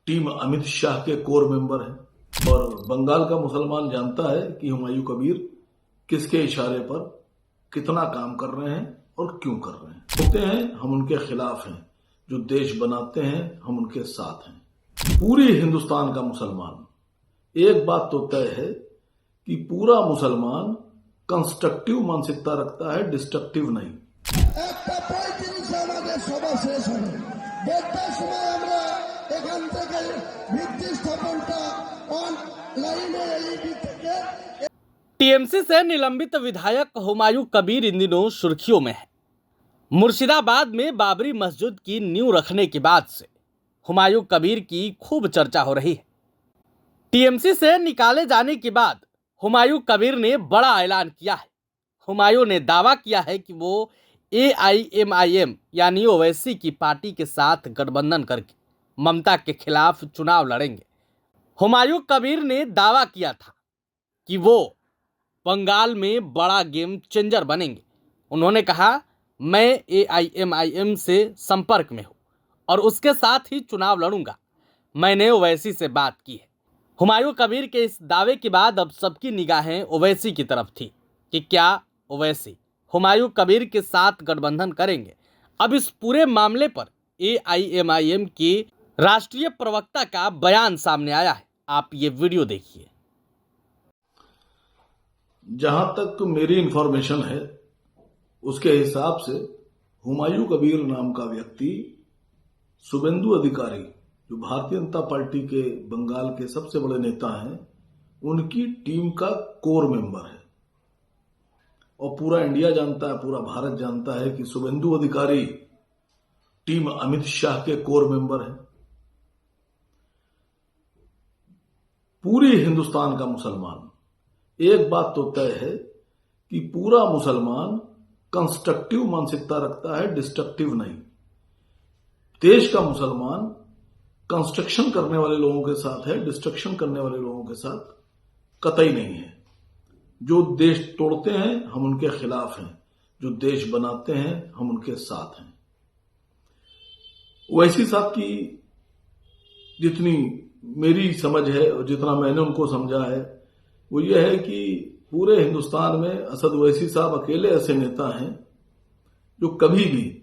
Team Amit Shah के core member हैं और बंगाल का मुसलमान जानता है कि हुमायूं कबीर किसके इशारे पर कितना काम कर रहे हैं और क्यों कर रहे हैं। होते हैं हम उनके खिलाफ हैं, जो देश बनाते हैं हम उनके साथ हैं। पूरी हिंदुस्तान का मुसलमान, एक बात तो तय है कि पूरा मुसलमान कंस्ट्रक्टिव मानसिकता रखता है, डिस्ट्रक्टिव नहीं। टीएमसी से निलंबित विधायक हुमायूं कबीर इन दिनों सुर्खियों में है। मुर्शिदाबाद में बाबरी मस्जिद की नींव रखने के बाद से हुमायूं कबीर की खूब चर्चा हो रही है। टीएमसी से निकाले जाने के बाद हुमायूं कबीर ने बड़ा ऐलान किया है। हुमायूं ने दावा किया है कि वो AIMIM यानी ओवैसी की पार्टी के साथ गठबंधन करके ममता के खिलाफ चुनाव लड़ेंगे। हुमायूं कबीर ने दावा किया था कि वो बंगाल में बड़ा गेम चेंजर बनेंगे। उन्होंने कहा, मैं AIMIM से संपर्क में हूं और उसके साथ ही चुनाव लड़ूंगा। मैंने ओवैसी से बात की है। हुमायूं कबीर के इस दावे के बाद अब सबकी निगाहें ओवैसी की तरफ थी कि क्या ओवैसी हुमायूं कबीर के साथ गठबंधन करेंगे। अब इस पूरे मामले पर AIMIM के राष्ट्रीय प्रवक्ता का बयान सामने आया है। आप ये वीडियो देखिए। जहां तक मेरी इंफॉर्मेशन है उसके हिसाब से हुमायूं कबीर नाम का व्यक्ति शुभेंदु अधिकारी, जो भारतीय जनता पार्टी के बंगाल के सबसे बड़े नेता हैं, उनकी टीम का कोर मेंबर है। और पूरा इंडिया जानता है, पूरा भारत जानता है कि शुभेंदु अधिकारी टीम अमित शाह के कोर मेंबर हैं। पूरी हिंदुस्तान का मुसलमान, एक बात तो तय है कि पूरा मुसलमान कंस्ट्रक्टिव मानसिकता रखता है, डिस्ट्रक्टिव नहीं। देश का मुसलमान कंस्ट्रक्शन करने वाले लोगों के साथ है, डिस्ट्रक्शन करने वाले लोगों के साथ कतई नहीं है। जो देश तोड़ते हैं हम उनके खिलाफ हैं, जो देश बनाते हैं हम उनके साथ हैं। ओवैसी साहब की जितनी मेरी समझ है और जितना मैंने उनको समझा है वो ये है कि पूरे हिंदुस्तान में असद ओवैसी साहब अकेले ऐसे नेता हैं जो कभी भी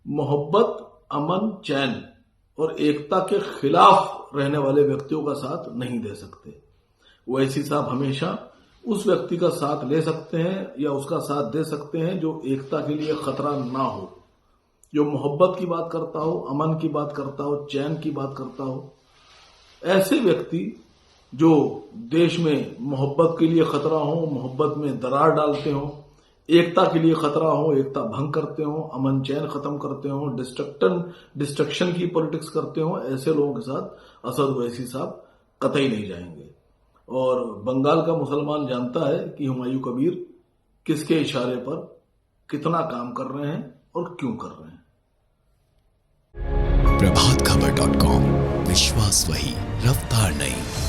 मोहब्बत, अमन, चैन और एकता के खिलाफ रहने वाले व्यक्तियों का साथ नहीं दे सकते। ओवैसी साहब हमेशा उस व्यक्ति का साथ ले सकते हैं या उसका साथ दे सकते हैं जो एकता के लिए खतरा ना हो, जो मोहब्बत की बात करता हो, अमन की बात करता हो, चैन की बात करता हो। ऐसे व्यक्ति जो देश में मोहब्बत के लिए खतरा हो, मोहब्बत में दरार डालते हो, एकता के लिए खतरा हो, एकता भंग करते हो, अमन चैन खत्म करते हो, डिस्ट्रक्शन की पॉलिटिक्स करते हो, ऐसे लोगों के साथ असद ओवैसी साहब कतई नहीं जाएंगे। और बंगाल का मुसलमान जानता है कि हुमायूं कबीर किसके इशारे पर कितना काम कर रहे हैं और क्यों कर रहे हैं। प्रभातखबर.com, विश्वास वही, रफ्तार नहीं।